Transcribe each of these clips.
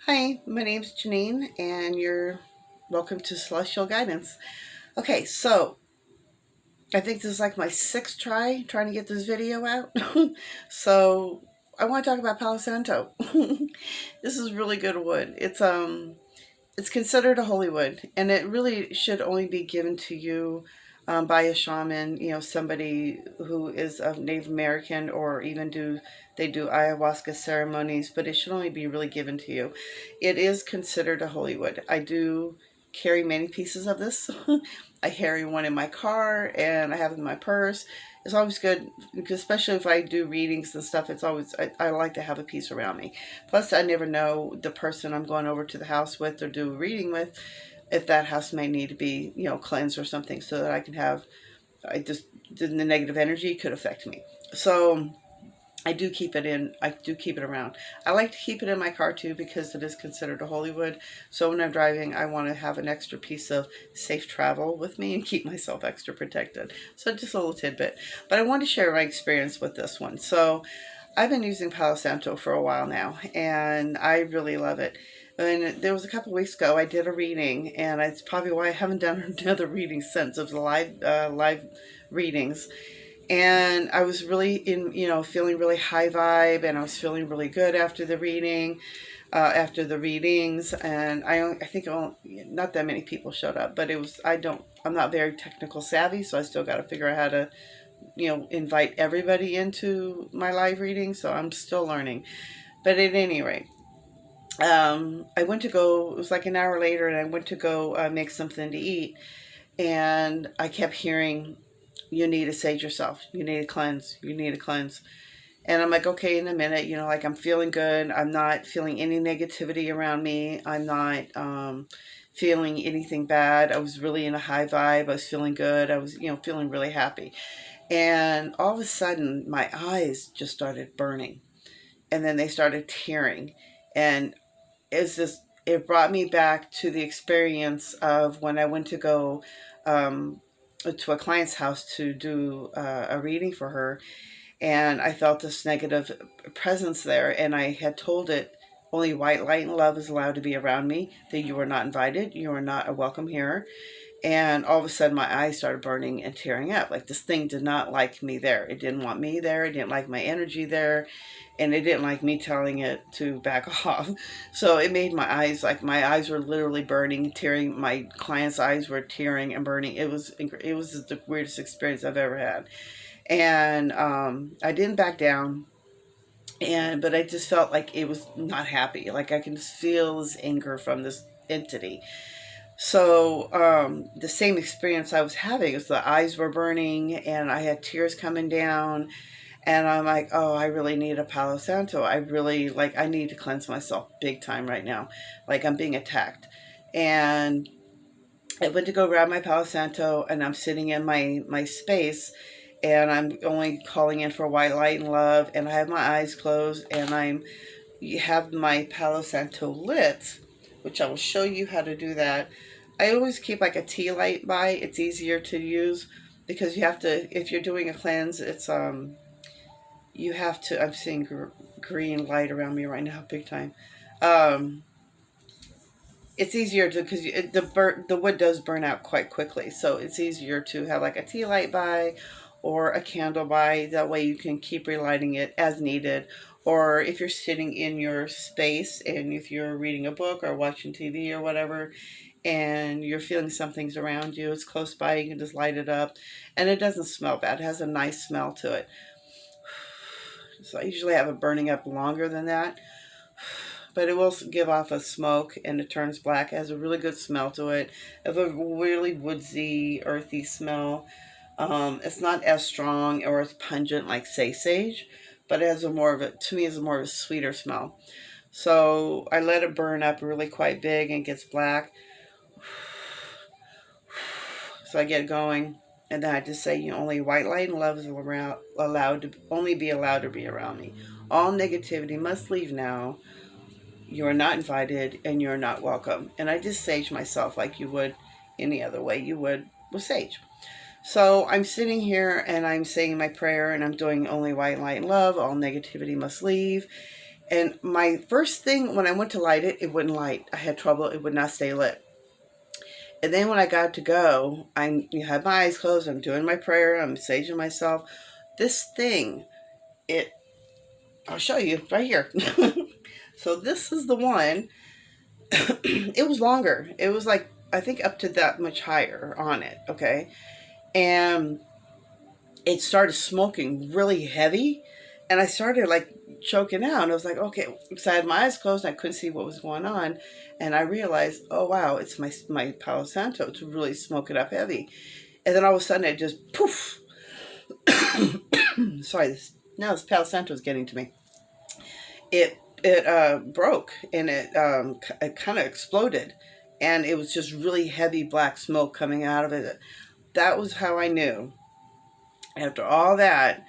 Hi, my name's Jaeneen, and you're welcome to Celestial Guidance. Okay, so I think this is like my sixth try trying to get this video out. So I want to talk about Palo Santo. This is really good wood. It's considered a holy wood, and it really should only be given to you by a shaman, somebody who is of Native American, or even they do ayahuasca ceremonies, but it should only be really given to you. It is considered a holy wood. I do carry many pieces of this. I carry one in my car, and I have it in my purse. It's always good, especially if I do readings and stuff. I like to have a piece around me. Plus, I never know the person I'm going over to the house with or do a reading with, if that house may need to be, cleansed or something, so that the negative energy could affect me. So I do keep it around. I like to keep it in my car too, because it is considered a holy wood. So when I'm driving, I want to have an extra piece of safe travel with me and keep myself extra protected. So just a little tidbit. But I want to share my experience with this one. So I've been using Palo Santo for a while now, and I really love it. And there was a couple weeks ago, I did a reading, and it's probably why I haven't done another reading since. It was live readings, and I was really feeling really high vibe, and I was feeling really good after the reading, after the readings, and I think not that many people showed up, but I'm not very technical savvy, so I still got to figure out how to invite everybody into my live reading, so I'm still learning. But at any rate, I went to go, it was like an hour later, and I went to go make something to eat, and I kept hearing, you need to sage yourself, you need to cleanse, you need to cleanse. And I'm like, okay, in a minute, like I'm feeling good, I'm not feeling any negativity around me, I'm not feeling anything bad. I was really in a high vibe, I was feeling good, I was feeling really happy. And all of a sudden, my eyes just started burning, and then they started tearing. And it brought me back to the experience of when I went to go to a client's house to do a reading for her. And I felt this negative presence there. And I had told it, only white light and love is allowed to be around me, that you are not invited, you are not a welcome here. And all of a sudden, my eyes started burning and tearing up. Like, this thing did not like me there. It didn't want me there. It didn't like my energy there. And it didn't like me telling it to back off. So it made my eyes were literally burning, tearing. My client's eyes were tearing and burning. It was the weirdest experience I've ever had. And I didn't back down. But I just felt like it was not happy. Like, I can just feel this anger from this entity. So the same experience I was having is the eyes were burning, and I had tears coming down, and I'm like, oh, I really need a Palo Santo. I need to cleanse myself big time right now. Like, I'm being attacked. And I went to go grab my Palo Santo, and I'm sitting in my space, and I'm only calling in for white light and love, and I have my eyes closed, and you have my Palo Santo lit, which I will show you how to do that. I always keep like a tea light by. It's easier to use, because you have to, if you're doing a cleanse, you have to, I'm seeing green light around me right now, big time. Um, it's easier to, because the wood does burn out quite quickly, so it's easier to have like a tea light by, or a candle by. That way you can keep relighting it as needed. Or if you're sitting in your space, and if you're reading a book or watching TV or whatever, and you're feeling something's around you, it's close by, you can just light it up. And it doesn't smell bad. It has a nice smell to it. So I usually have it burning up longer than that, but it will give off a smoke, and it turns black. It has a really good smell to it. It has a really woodsy, earthy smell. It's not as strong or as pungent like, say, sage, but it has to me, it's more of a sweeter smell. So I let it burn up really quite big, and gets black. So I get it going, and then I just say, only white light and love is allowed to be around me. All negativity must leave now. You are not invited, and you are not welcome. And I just sage myself like you would any other way you would with sage. So I'm sitting here, and I'm saying my prayer, and I'm doing only white light and love. All negativity must leave. And my first thing when I went to light it, it wouldn't light. I had trouble. It would not stay lit. And then when I got to go, I had my eyes closed. I'm doing my prayer. I'm saging myself. This thing, it, I'll show you right here. So this is the one. It was longer. It was like, I think up to that much higher on it. Okay. And it started smoking really heavy. And I started like choking out. I was like, okay, because I had my eyes closed and I couldn't see what was going on. And I realized, oh wow, it's my Palo Santo. It's really smoking up heavy. And then all of a sudden it just poof. Sorry, this Palo Santo is getting to me. It broke, and it kind of exploded, and it was just really heavy black smoke coming out of it. That was how I knew. After all that,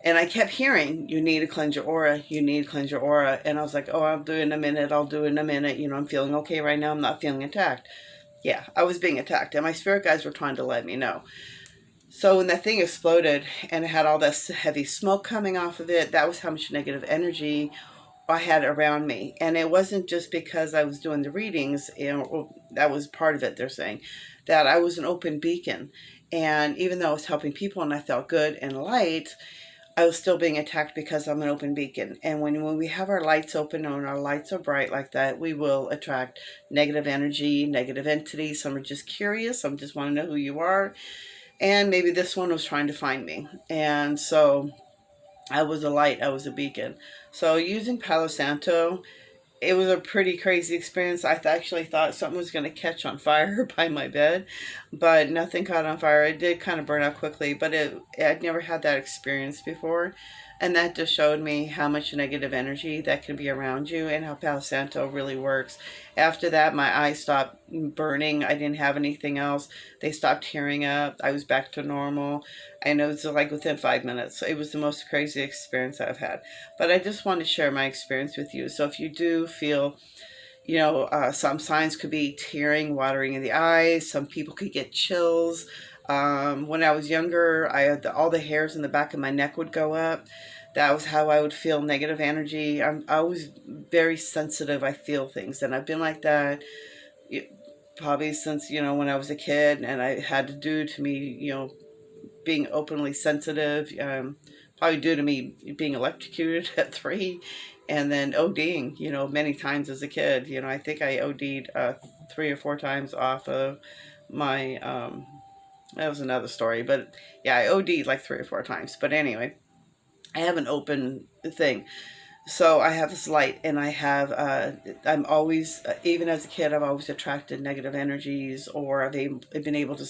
and I kept hearing, you need to cleanse your aura, you need to cleanse your aura. And I was like, oh, I'll do it in a minute, I'll do it in a minute. You know, I'm feeling okay right now, I'm not feeling attacked. Yeah, I was being attacked, and my spirit guides were trying to let me know. So when that thing exploded and it had all this heavy smoke coming off of it, that was how much negative energy I had around me. And it wasn't just because I was doing the readings, that was part of it, they're saying, that I was an open beacon. And even though I was helping people and I felt good and light, I was still being attacked because I'm an open beacon. And when we have our lights open and our lights are bright like that, we will attract negative energy, negative entities. Some are just curious, some just want to know who you are. And maybe this one was trying to find me. And so I was a light, I was a beacon. So using Palo Santo, it was a pretty crazy experience. I actually thought something was going to catch on fire by my bed, but nothing caught on fire. It did kind of burn out quickly, but I'd never had that experience before. And that just showed me how much negative energy that can be around you and how Palo Santo really works. After that, my eyes stopped burning. I didn't have anything else. They stopped tearing up. I was back to normal. And it was like within 5 minutes. It was the most crazy experience I've had. But I just want to share my experience with you. So if you do feel, some signs could be tearing, watering in the eyes. Some people could get chills. When I was younger, I had all the hairs in the back of my neck would go up. That was how I would feel negative energy. I was very sensitive. I feel things, and I've been like that probably since when I was a kid, and I had to do to me being openly sensitive. Probably due to me being electrocuted at 3, and then ODing, many times as a kid. I think I OD'd 3 or 4 times off of my. That was another story, but yeah, I OD'd like 3 or 4 times. But anyway, I have an open thing. So I have this light, and I'm always, even as a kid, I've always attracted negative energies, or I've been able to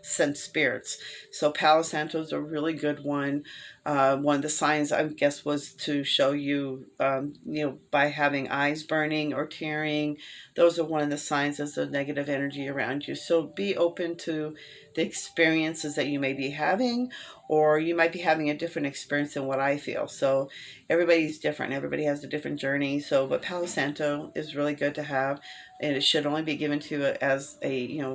sense spirits. So Palo Santo is a really good one. One of the signs, I guess, was to show you, by having eyes burning or tearing. Those are one of the signs of the negative energy around you. So be open to the experiences that you may be having, or you might be having a different experience than what I feel. So everybody's different. Everybody has a different journey. So, but Palo Santo is really good to have, and it should only be given to as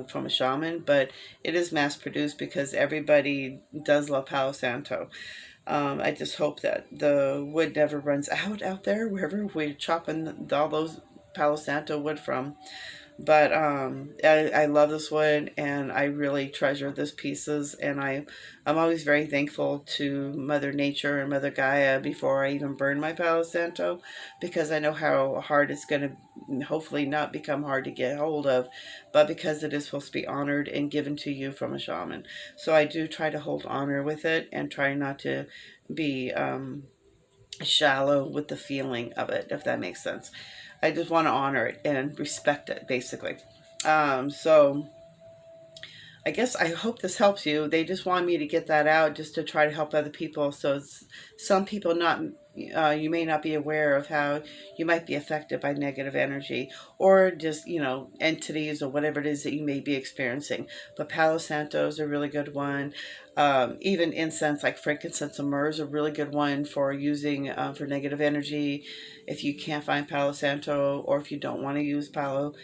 from a shaman, but it is mass produced because everybody does love Palo Santo. I just hope that the wood never runs out there wherever we're chopping all those Palo Santo wood from. But I love this wood, and I really treasure these pieces, and I'm always very thankful to Mother Nature and Mother Gaia before I even burn my Palo Santo, because I know how hard it's going to hopefully not become hard to get hold of, but because it is supposed to be honored and given to you from a shaman. So I do try to hold honor with it and try not to be shallow with the feeling of it, if that makes sense. I just want to honor it and respect it, basically. So I guess I hope this helps you. They just want me to get that out just to try to help other people. So some people you may not be aware of how you might be affected by negative energy, or just, entities or whatever it is that you may be experiencing. But Palo Santo is a really good one. Even incense like frankincense and myrrh is a really good one for using for negative energy. If you can't find Palo Santo, or if you don't want to use Palo,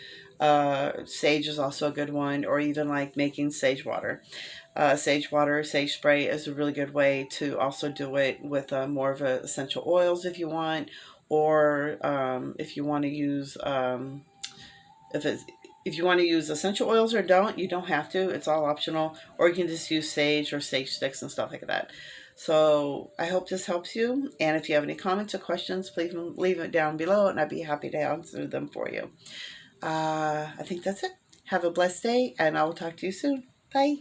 sage is also a good one, or even like making sage water. Sage water, sage spray is a really good way to also do it with more of essential oils if you want, or if you want to use if it's if you want to use essential oils or don't, you don't have to. It's all optional. Or you can just use sage or sage sticks and stuff like that. So I hope this helps you. And if you have any comments or questions, please leave it down below, and I'd be happy to answer them for you. I think that's it. Have a blessed day, and I will talk to you soon. Bye.